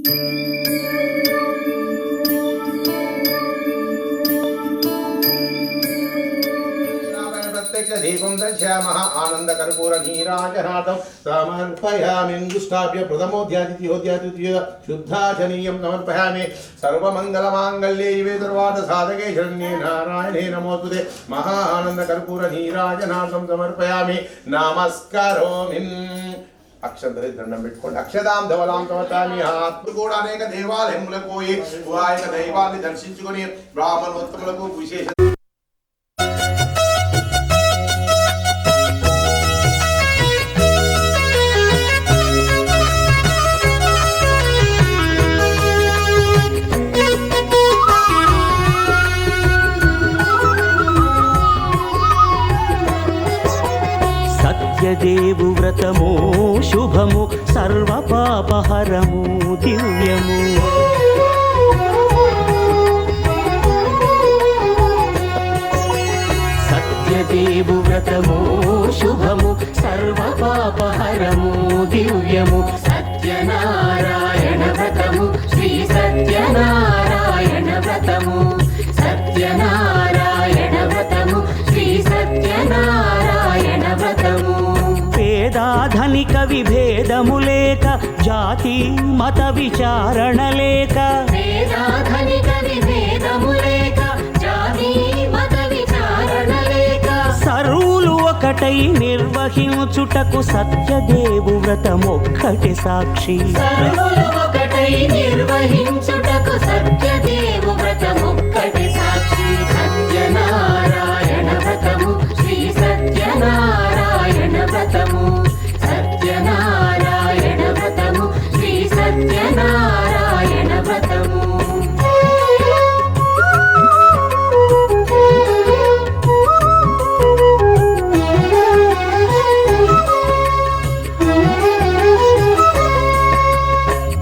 దీపం దర్శయామః ఆనందకర్పూర నీరాజనాథం సమర్పయామి. దుష్టాభ్య ప్రథమోధ్యాదిత్యోధ్యాద్వితీయ శుద్ధాచనీయం సమర్పయామి. సర్వమంగళమాంగళ్యే ఇవే దుర్వాద సాధకే శరణ్యే నారాయణే నమోస్తుతే. మహా ఆనందకర్పూర నీరాజనాథం సమర్పయామి. నమస్కరోమి. అక్షంతరి దండం పెట్టుకోండి. అక్షదాం ధవలాం కవతామి. ఆత్మ కూడా అనేక దేవాలయములకు పోయి ఆయక దైవాన్ని దర్శించుకొని బ్రాహ్మణోత్తములకు విశేష సత్యదేవు వ్రతము శుభము సర్వపాపహరము దివ్యము. సత్యదేవు వ్రతము శుభము సర్వపాపహరము దివ్యము. సత్యనారాయణ వ్రతము శ్రీ సత్యనారాయణ వ్రతము. సత్యనారాయణ వ్రతము శ్రీ సత్యనారాయణ వ్రతము. పేదాధనిక విభేదము లేక జాతి మత విచారణ లేక. పేదాధనిక విభేదము లేక జాతి మత విచారణ లేక. సర్వులు ఒకటై నిర్వహించుటకు సత్యదేవు వ్రతమొక్కటి సాక్షి. సర్వులు ఒకటై నిర్వహించుటకు సత్యదేవు వ్రతమొక్కటి సాక్షి. సత్యనారాయణ వ్రతము శ్రీ సత్యనారాయణ వ్రతము. సత్యనారాయణ వ్రతము శ్రీ సత్యనారాయణ వ్రతము.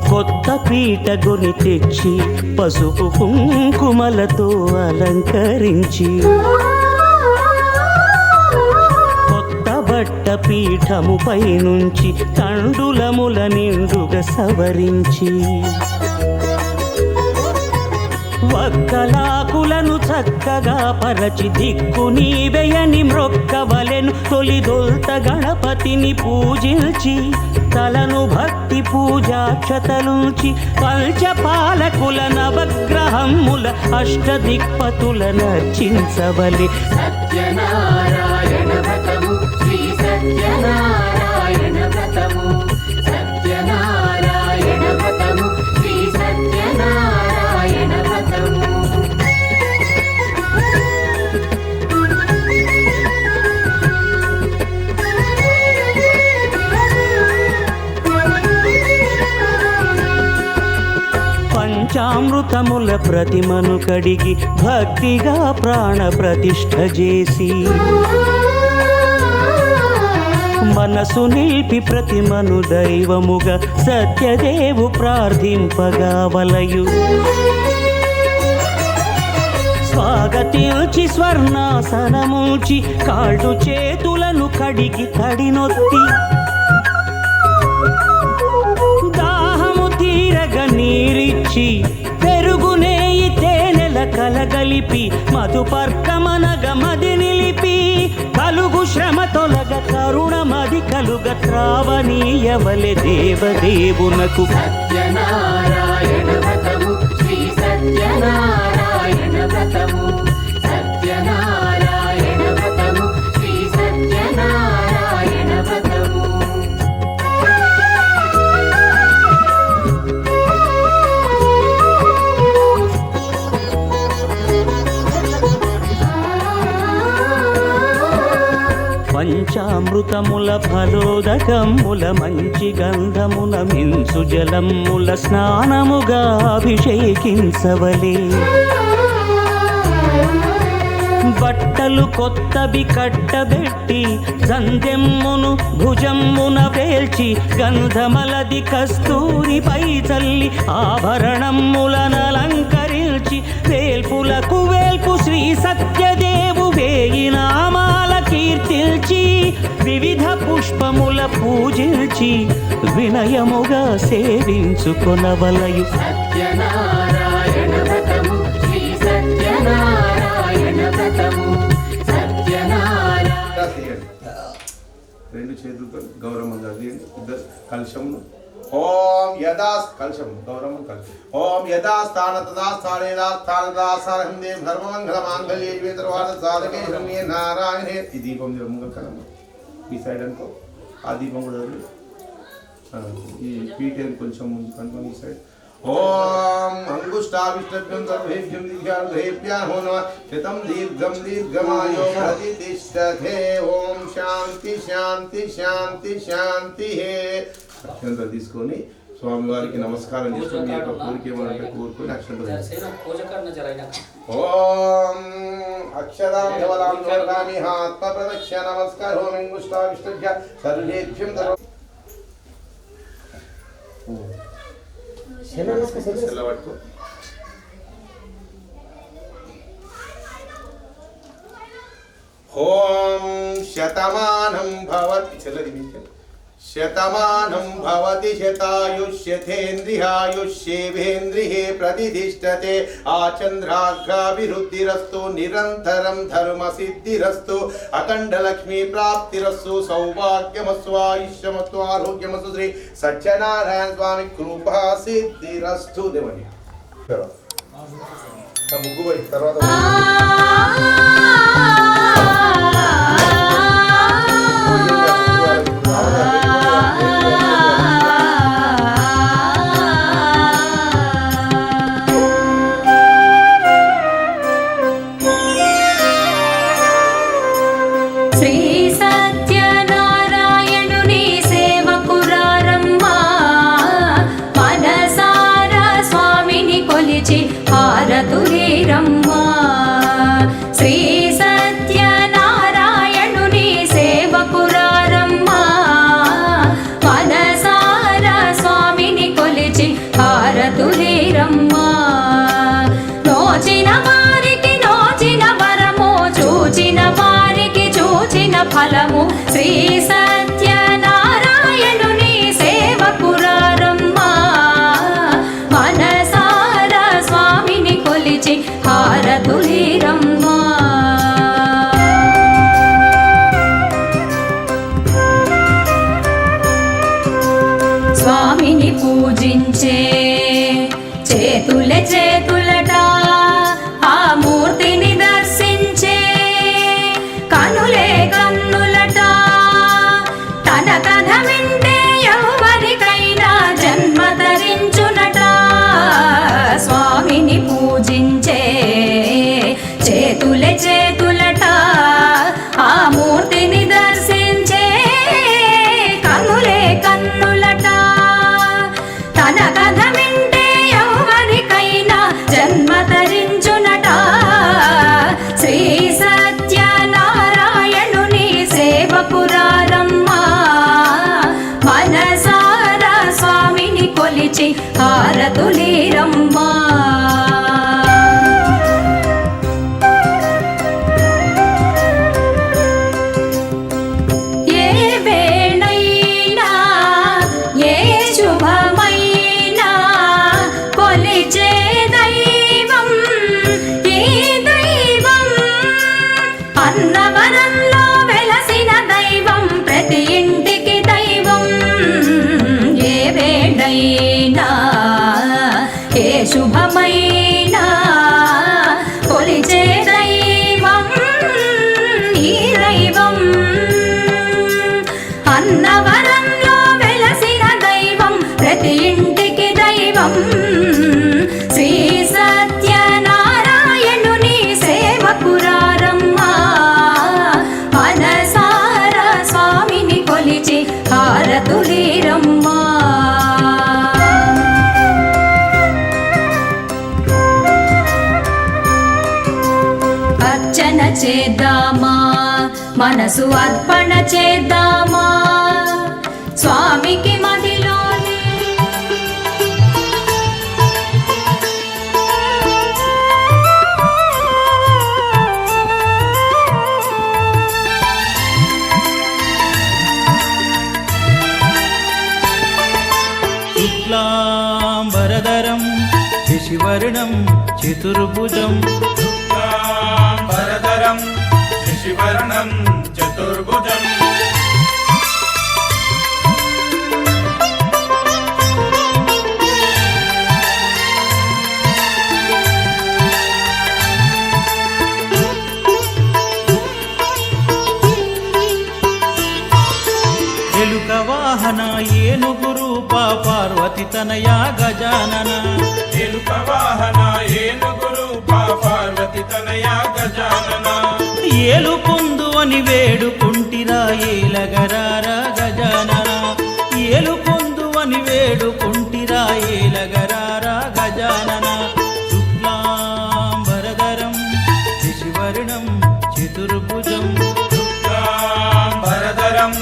కొత్త పీటగుని తెచ్చి పసుపు కుంకుమలతో అలంకరించి. కొత్త బట్ట పీఠముపై నుంచి తండులముల నిండుగా సవరించి. వక్కలాకులను చక్కగా పరచి దిక్కు నీవెయని మ్రొక్కవలెను. తొలిదొల్త గణపతిని పూజించి తలను భక్తి పూజాక్షతలుంచి. పంచపాలకుల నవగ్రహముల అష్టదిక్పతుల నర్చించవలె. సత్యనారాయణ వ్రతము శ్రీ సత్యనారాయణ వ్రతము. సత్యనారాయణ వ్రతము శ్రీ సత్యనారాయణ వ్రతము. పంచామృతముల ప్రతిమను కడిగి భక్తిగా ప్రాణ ప్రతిష్ఠ చేసి. మనసు నిలిపి ప్రతిమను దైవముగా సత్యదేవు ప్రార్థింపగా వలయు. స్వాగతించి స్వర్ణాసనముంచి కాళ్ళు చేతులను కడిగి తడినొత్తి. దాహము తీరగ నీరిచ్చి పెరుగునేయి తేనెల కలగలిపి. మధుపర్కమనగ మది నిలిపి కలుగు శ్రమ తొలగ కరుణమది కలుగ త్రావనీయవలె దేవదేవునకు. సత్యనారాయణ వ్రతము శ్రీ సత్యనారాయణ వ్రతము. సత్యనారాయణ వ్రతము శ్రీ సత్యనారాయణ వ్రతము. పంచామృతముల ఫలోదకముల మంచి గంధమున మించు జలముల స్నానముగా అభిషేకించవలే. బట్టలు కొత్తవి కట్టబెట్టి సంధ్యమ్మును భుజమ్మున పేల్చి. గంధమలది కస్తూరిపై చల్లి ఆభరణములనలంకరించి. వేల్పులకు వేల్పు శ్రీ సత్యదేవు వేయి నామాల కీర్తిల్చి. వివిధ పుష్పముల పూజించి వినయముగా సేవించుకొనవలయు. సత్యనారాయణ వ్రతము శ్రీ సత్యనారాయణ వ్రతము సత్యనారాయణ. రెండు చేతులతో గౌరవంగా తీయండి. ఇద్దరు కలశమును ఓం యదా కలశం గౌరవం కలశం ఓం యదా స్థాన తదా స్థానేదా స్థాన తదా సారహం దేవ్ ధర్మమంగళ మాంగళ్యే జీవే సర్వార్థ సాధకే శరణ్యే నారాయణే. ఈ దీపం ముంగల్ కదమ్మ ఈ సైడ్ అనుకో. ఆ దీపం కూడా వదిలి ఈ పీఠం కొంచెం ముందు కనుక ఈ సైడ్. ఓం అంగుష్టావిష్టభ్యం సర్వేభ్యం దీర్ఘాభ్యాహో నమః. శతం దీర్ఘం దీర్ఘమాయో ప్రతిష్ఠతే. ఓం శాంతి శాంతి శాంతి శాంతి. అక్షంత తీసుకొని స్వామివారికి నమస్కారం చేసుకొని మీ యొక్క కోరిక ఏమంటే కోరుకొని అక్షంత. ఓం అక్షరాం ధవలాం ధవలామి ఆత్మ ప్రదక్ష నమస్కారో అంగుష్టావిష్టభ్య సర్వేభ్యం పట్టుకో. ఓం శతమానం భవతి శతమానం భవతి శతాయుష్యథేంద్రియాయుష్యేవేంద్రియే ప్రతిష్ఠతే. ఆచంద్రాగ్రాభివృద్ధిరస్తు నిరంతరం ధర్మసిద్ధిరస్తు అఖండలక్ష్మీ ప్రాప్తిరస్తు సౌభాగ్యమస్సు ఆయుష్యమస్సు ఆరోగ్యమస్సు శ్రీ సత్యనారాయణ స్వామి కృపా సిద్ధిరస్తు. దేవని ముగ్గు పోయి తర్వాత హారతులేరమ్మా. శ్రీ సత్యనారాయణుని సేవకురారమ్మా. మనసార స్వామిని కొలిచి హారతులేరమ్మా. నోచిన వారికి నోచిన వరము, చూచిన వారికి చూచిన ఫలము. శ్రీ సత్యనారాయణుని సేవకురారమ్మా. మనసార స్వామిని కొలిచి హారతులేరమ్మా. స్వామిని పూజించే చేతులే చేతులట. ఆ మూర్తిని దర్శించే కనులే కన్నులట. తన కథ వింటే ఎవరికైనా జన్మ ధరించునట. స్వామిని పూజించే చేతులే చేతులట. ఆ మూర్తిని దర్శించే కనులే కన్నులట. తన కథ వింటే ఎవరికైనా జన్మ ధరించునట. శ్రీ సత్యనారాయణుని సేవకురారమ్మా. మనసార స్వామిని కొలిచి హారతులేరమ్మా. ఏ వేళైనా ఏ శుభమైనా కొలిచే దైవం ఈ దైవం. అన్నవరంలో వెలసిన దైవం ప్రతి ఇంటికి దైవం. ఏ వేళైనా ఏ శుభమైనా కొలిచే దైవం ఈ దైవం. అన్నవరంలో వెలసిన దైవం ప్రతి ఇంటికి దైవం. శ్రీ సత్యనారాయణుని సేవకురారమ్మా. మనసార స్వామిని కొలిచి హారతులేరమ్మా. అర్చన చేద్దామా, మనసు అర్పణ చేద్దామా. స్వామికి మదిలోనే శుక్లాంబరధరం శశివర్ణం చతుర్భుజం శుక్లాంబరధరం శశివర్ణం చతుర్భుజం ఎలుక వాహన ఏనుగు రూప పార్వతి తనయా గజానన ఎలుక వాహన ఏనుగు రూప పార్వతి తనయా గజానన ఏలు పొందు అని వేడుకుంటిరా ఏలగరారా గజానన ఏలు పొందు అని వేడుకుంటిరా ఏలగరారా గజానన శుక్లాంబరధరం శశివర్ణం చతుర్భుజం శుక్లాంబరధరం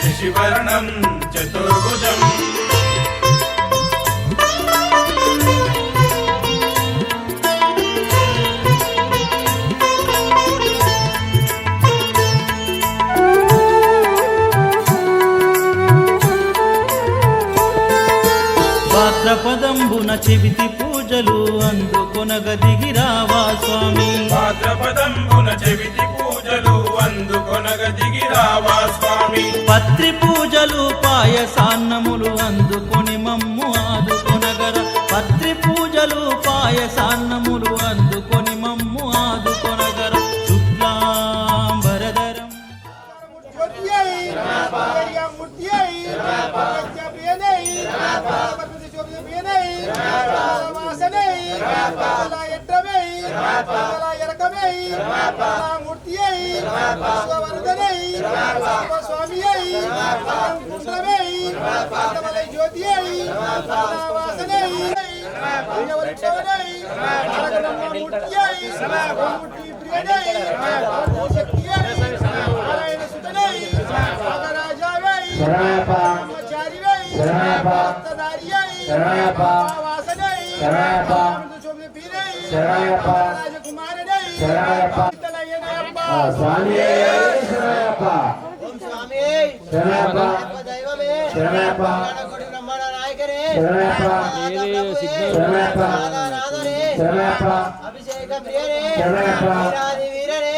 శశివర్ణం చతుర్భుజం భాద్రపదంబున చెవితి పూజలు అందుకొనగ దిగిరావా స్వామి భాద్రపదంబున చెవితి పూజలు అందుకొనగ దిగిరావా స్వామి పత్రి పూజలు పాయసాన్నములు అందుకొని మమ్ము ఆదుకొనగర పత్రి పూజలు పాయసాన్నములు అందుకొని మమ్ము ఆదుకొనగర శుక్లాంబరధరం అభిషేక ప్రియరే వీరరే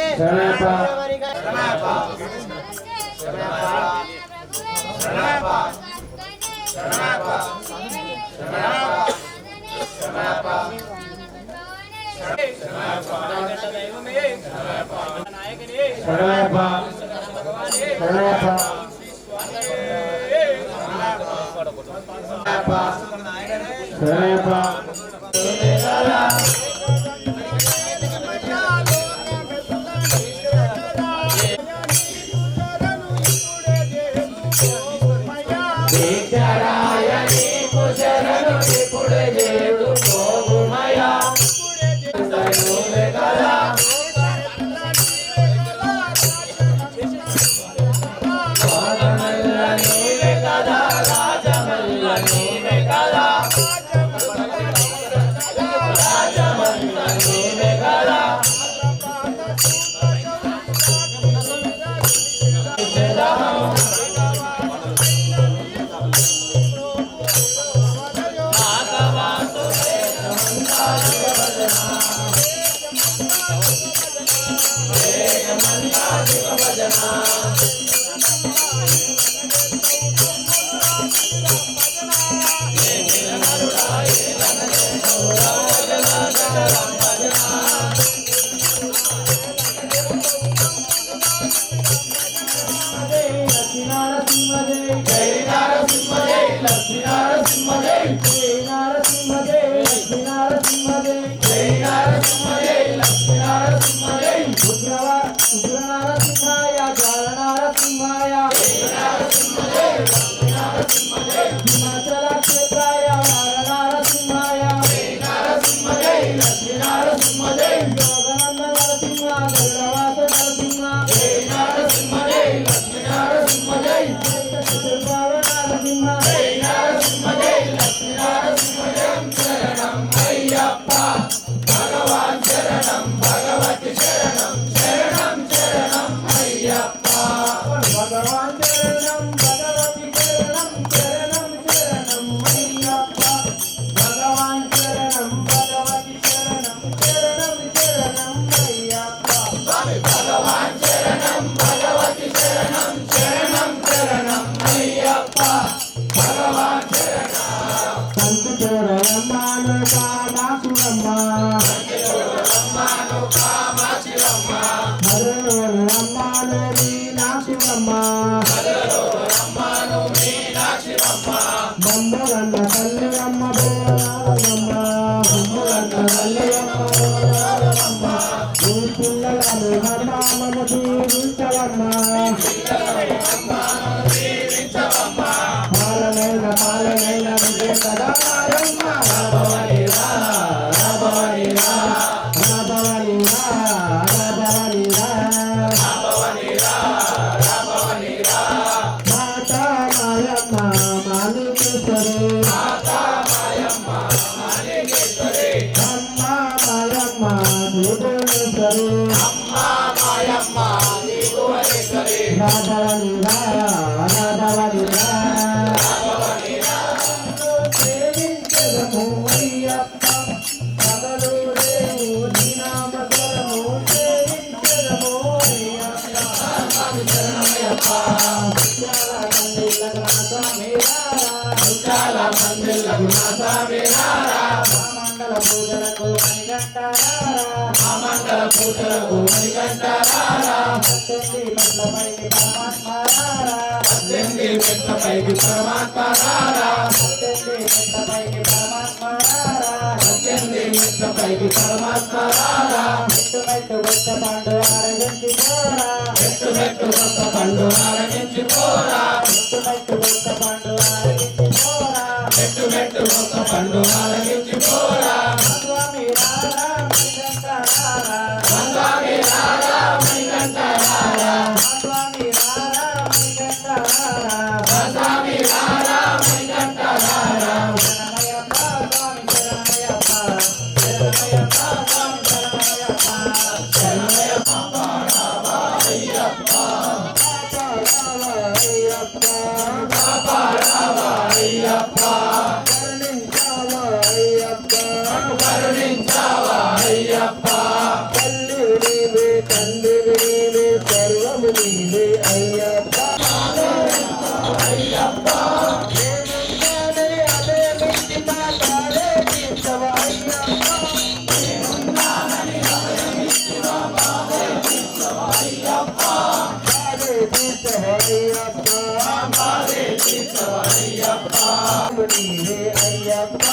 నరసింహ అమ్ములన్న తల్లి అమ్మ బోనాలమ్మ అమ్ములన్న తల్లి అమ్మ బోనాలమ్మ ఈ పిల్లలను నమ్మామను దీవించవమ్మ పాలనైన విజయ కదా రాభవని రా రాభవని రా రాభవని రా రాభవని రా రాభవని రా రాభవని రా మాతా మాయమ్మ మాలికేశ్వరి మాతా మాయమ్మ మాలికేశ్వరి అమ్మ మాయమ్మ భువనేశ్వరి అమ్మ మాయమ్మ భువనేశ్వరి రాధవని రా రాధవని రా రాధవని రా ప్రేమించదము అయ్యప్ప కదలు రేవు నీ నామస్మరము ప్రేమించదము అయ్యప్ప శరణమయ్యప్ప ముత్యాల మందిళ్ళకు నా స్వామి రారా మంగళ పూజలకు మణికంఠారా మంగళ పూజలకు మణికంఠారా పట్టెంది మెట్లపైకి పరమాత్మ రారా పట్టెంది మెట్లపైకి పరమాత్మ రారా మెట్టు మెట్టు గొప్ప పండు ఆరగించి పోరా మెట్టు మెట్టు గొప్ప పండు ఆరగించి పోరా మెట్టు మెట్టు గొప్ప పండు ఆరగించి పోరా మెట్టు మెట్టు గొప్ప పండు ఆరగించి పోరా స్వామి రారా మణికంఠ రారా స్వామి రారా మణికంఠ రారా స్వామి రారా మణికంఠ రారా స్వామి రారా మణికంఠ రారా శరణమయ్యప్ప స్వామి శరణమయ్యప్ప శరణమయ్యప్ప స్వామి శరణమయ్యప్ప శరణమయ్యప్ప కరుణించావా అయ్యప్ప తల్లి నీవే తండ్రి నీవే సర్వము నీవే అయ్యప్ప అయ్యప్ప అదే వ్యక్తి మాట్లాడే తీర్చవా అయ్యప్ప నీవే అయ్యప్ప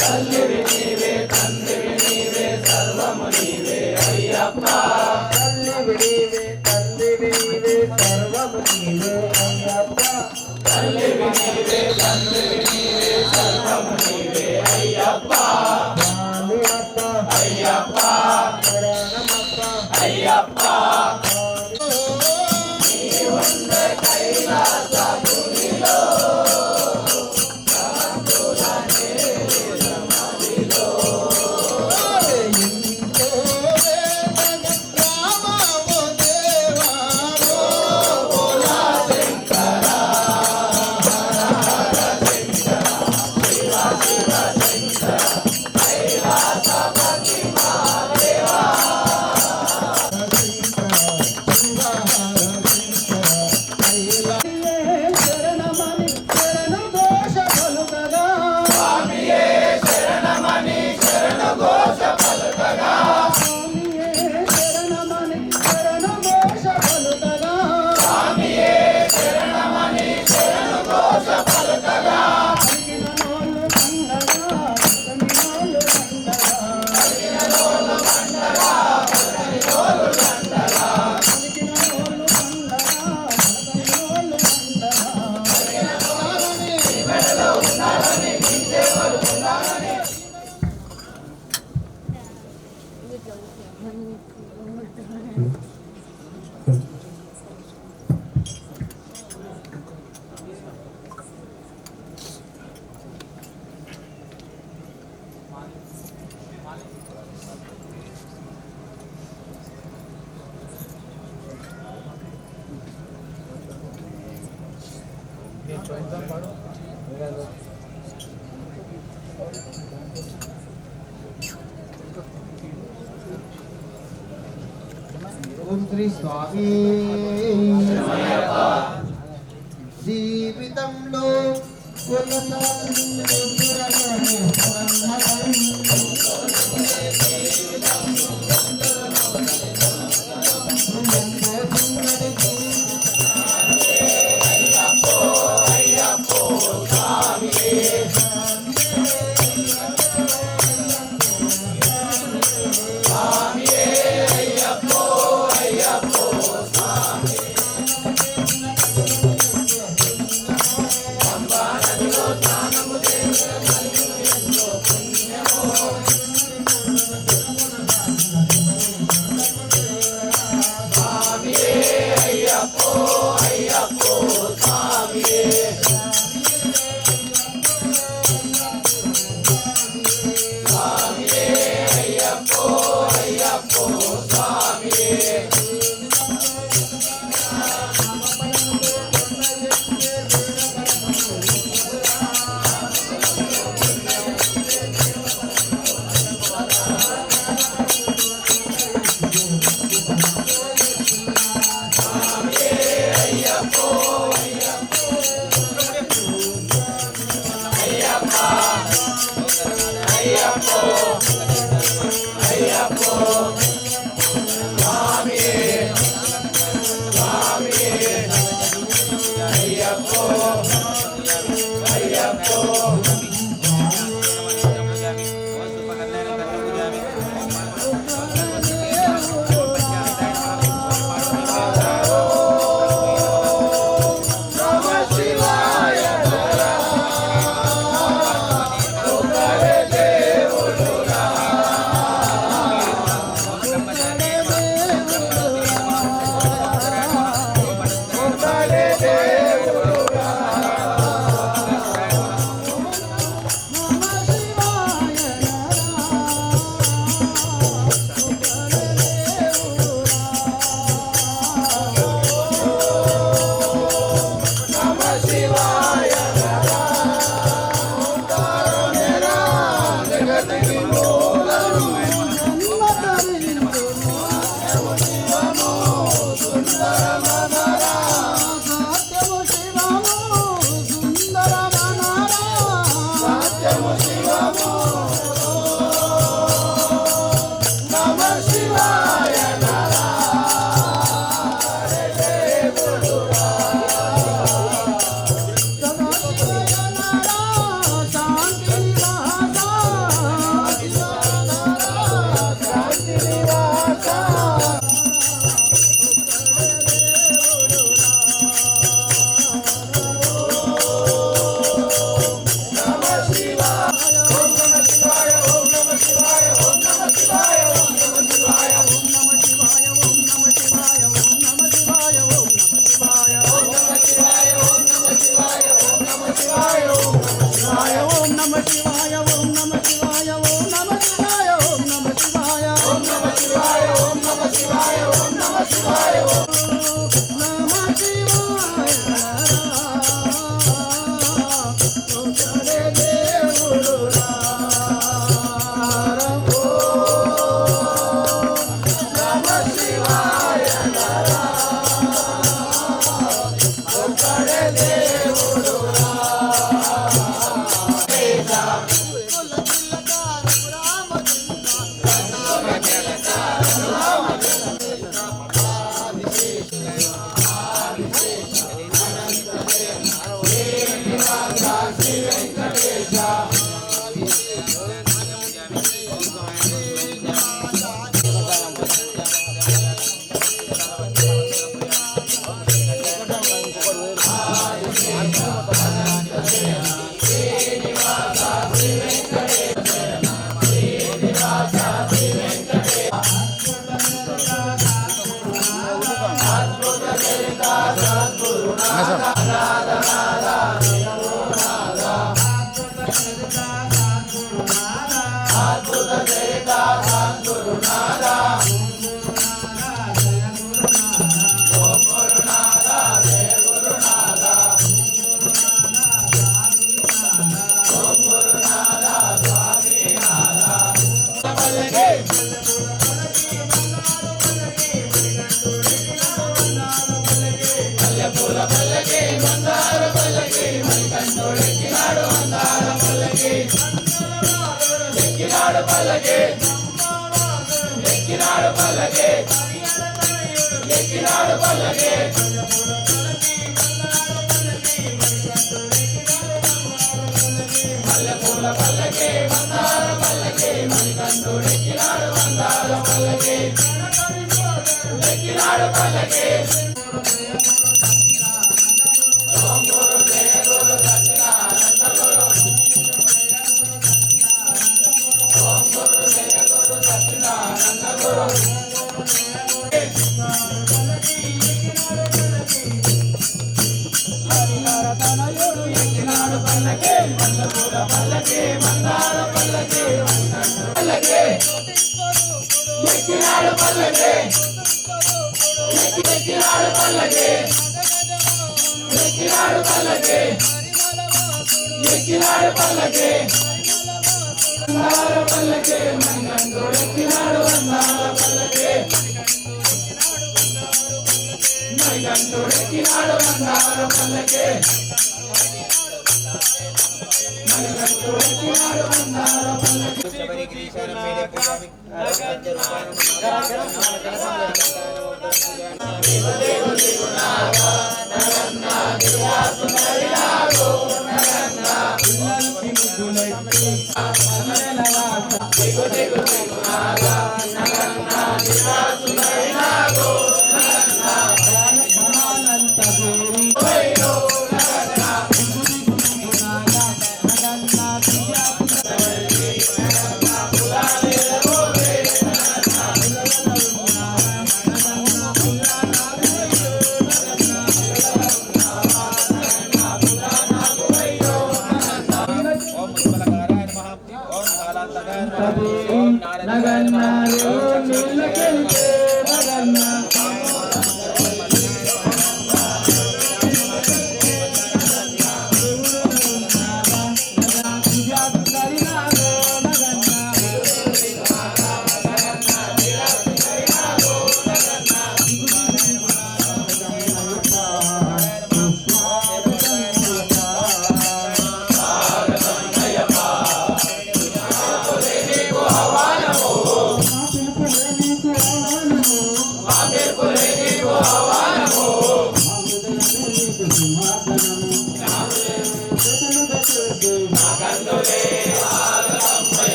తల్లివి నీవే తండ్రివి నీవే సర్వము నీవే అయ్యప్ప తల్లివి నీవే తండ్రివి నీవే సర్వము నీవే అయ్యప్ప తల్లివి నీవే తండ్రివి నీవే సర్వము నీవే అయ్యప్ప స్వామియప్ప అయ్యప్ప శరణమప్ప అయ్యప్ప కైలాసపురిలో ఓం శ్రీ స్వామి జీవితంలో స్వామి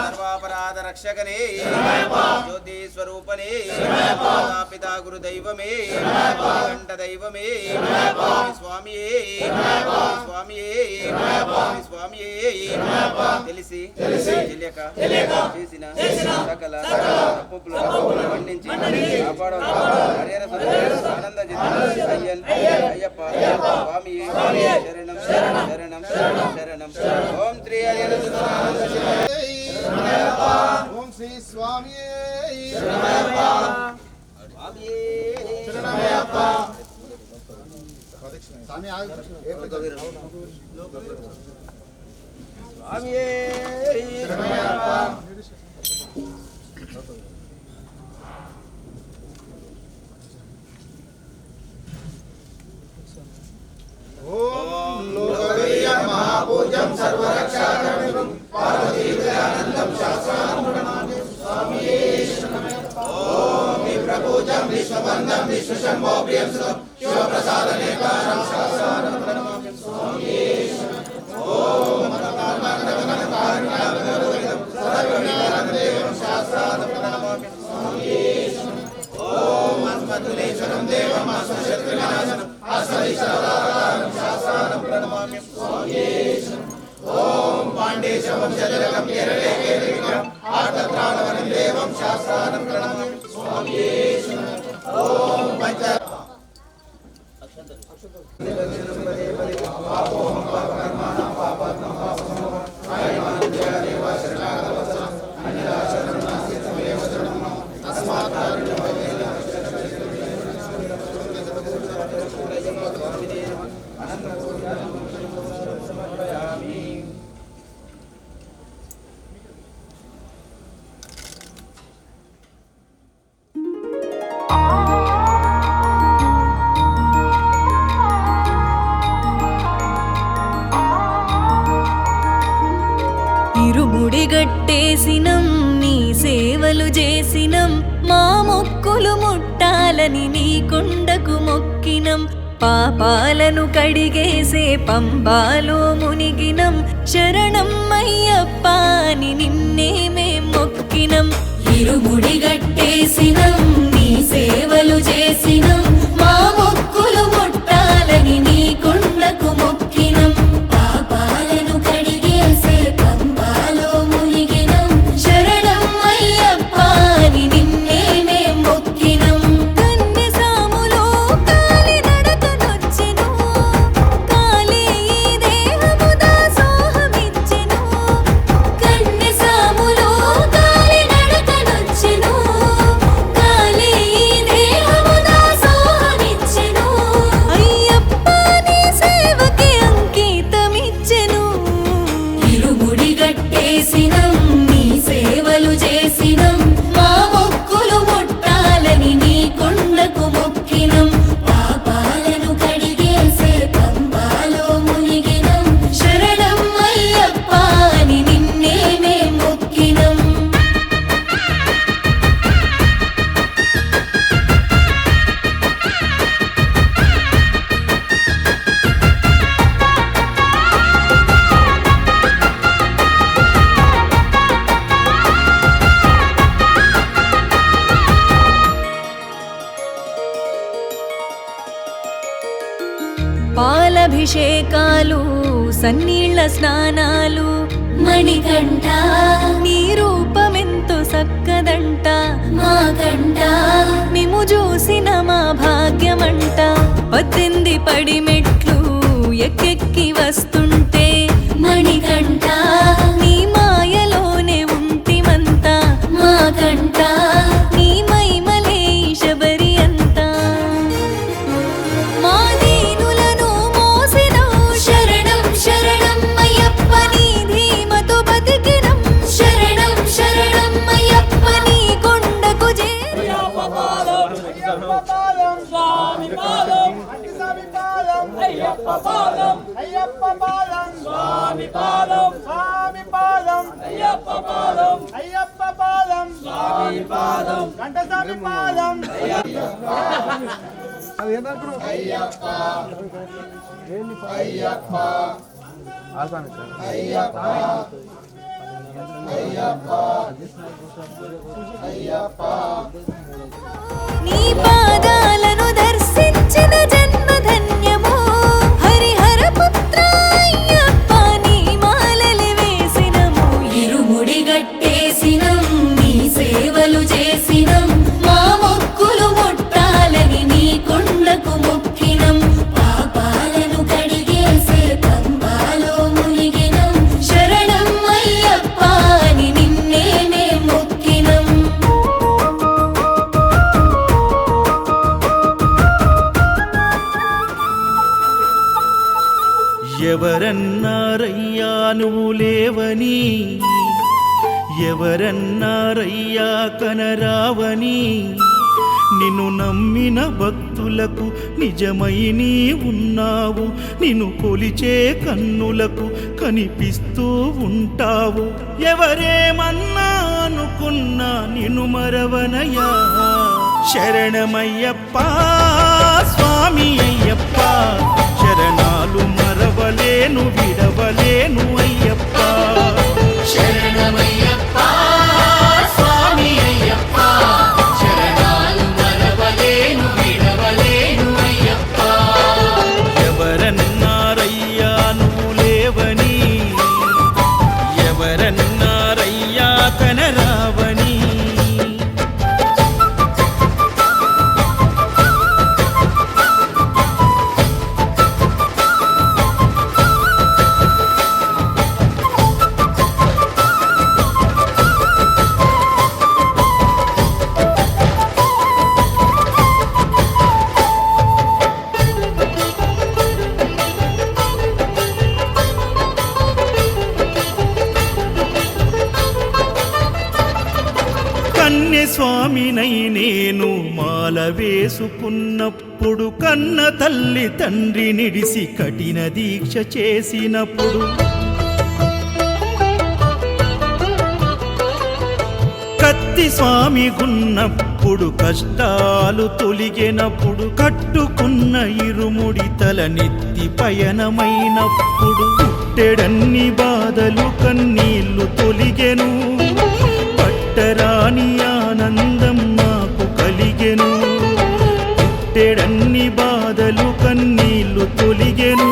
సర్వాపరాధ రక్షకనే జ్యోతి స్వరూపనే పితా గురు దైవమే కంఠ దైవమే స్వామియే స్వామియే స్వామియే తెలిసి తెలియక చేసిన సకల తప్పులను మన్నించి ఆనంద అయ్యన్ అయ్యప్ప స్వామియే శరణం శరణం శరణం ఓం శ్రీ అయ్యప్ప ఓం శ్రీ స్వామి ఓం లోకవీయ మహాపూజ్యం సర్వరక్షాకరం పార్వతీ దయానందం శాస్త్రానుగుణం స్వామియే ఓం విప్రపూజం విశ్వబంధం విశ్వశంభో ప్రియం సుతం శివప్రసాదనేకారం శాస్త్రానుగుణం స్వామియే ఓం సర్వజ్ఞానం శాస్త్రానుగుణం స్వామియే ఓం అస్మతులేశ్వరం దేవం అస్మశత్రునాశనం అస్మదిశరాధారం శాస్త్రానుగుణం స్వామియే చాముండేశ వంశజనకం కేరళే కేరళికం ఆర్తత్రాణవరం దేవం శాస్త్రానం ప్రణమామి స్వామియే శరణం. ఓం పంచ ఇరుముడిగట్టేసినం నీ సేవలు చేసినం మా మొక్కులు ముట్టాలని నీ కొండకు మొక్కినం పాపాలను కడిగేసే పంబాలో మునిగినం శరణం అయ్యప్ప అని నిన్నే మేం మొక్కినం ఇరుముడిగట్టేసినం నీ సేవలు చేసినం మా మొక్కులు ముట్టాలని నీ కొండకు మొక్కినం పాపాలను కడిగేసే పంబాలో మునిగినం శరణం అయ్యప్ప అని నిన్నే మేం మొక్కినం కన్నె సాములో కాలి నడకనొచ్చెను కాలే ఈ దేహము దాసోహమిచ్చెను కన్నె సాములో కాలి నడకనొచ్చెను కాలే ఈ దేహము దాసోహమిచ్చెను అయ్యప్ప నీ సేవకి అంకితమిచ్చెను ఇరుముడిగట్టేసినం నీ సేవలు చేసినం మా మొక్కులు ముట్టాలని నీ కొండకు మొక్కినం పాపాలను కడిగేసే పంబాలో మునిగినం శరణం అయ్యప్ప అని నిన్నే మేం మొక్కినం పాలభిషేకాలు సన్నీళ్ల స్నానాలు మణికంఠ నీ రూపమెంతో సక్కదంట మా కంట మేము చూసిన మా భాగ్యమంట 18 పడి మెట్లు ఎక్కెక్కి వస్తుంటే మణికంఠ నీ మాయలోనే ఉంటిమంతా మా కంట నీ మైమలే శబరి అంతా మా దీనులను మోసినవు శరణం శరణం అయ్యప్ప నీ ధీమతో బతికినం శరణం శరణం అయ్యప్ప నీ కొండకు చేరి నీ పాదాలను దర్శించిన జన్మధన్యము హరిహర పుత్ర అయ్యప్ప నీ మాలలు వేసినము ఇరుముడిగట్టేసినం నీ సేవలు చేసినం మా మొక్కులు ముట్టాలని నీ కొండకు మొక్కినం పాపాలను కడిగేసే పంబాలో మునిగినం శరణం అయ్యప్ప అని నిన్నే మేం మొక్కినం ఎవరన్నారయ్యా నువ్వు లేవని ఎవరన్నారయ్యా కనరావని నిన్ను నమ్మిన భక్తులకు నిజమై నీ ఉన్నావు నిన్ను కొలిచే కన్నులకు కనిపిస్తూ ఉంటావు ఎవరేమన్నా అనుకున్నా నిన్ను మరవనయ్యా శరణమయ్యప్ప స్వామి అయ్యప్ప శరణాలు మరవలేను విడవలేను అయ్యప్ప శరణమయ్యప్ప స్వామి అయ్యప్ప శరణాలు మరవలేను విడవలేను అయ్యప్ప ఎవరన్నారయ్యా నువ్వు లేవని ఎవరన్నారయ్యా కనరావని. కన్యస్వామినై నేను మాల వేసుకున్నప్పుడు, కన్న తల్లి తండ్రి నిడిసి కఠిన దీక్ష చేసినప్పుడు, కత్తి స్వామి గున్నప్పుడు, కష్టాలు తొలిగినప్పుడు, కట్టుకున్న ఇరుముడి తల నెత్తి పయనమైనప్పుడు, పుట్టెడన్ని బాధలు కన్నీళ్లు తొలిగెను, పట్టరాని ఆనందం నాకు కలిగెను, పుట్టెడన్ని బాధలు కన్నీళ్లు తొలిగెను,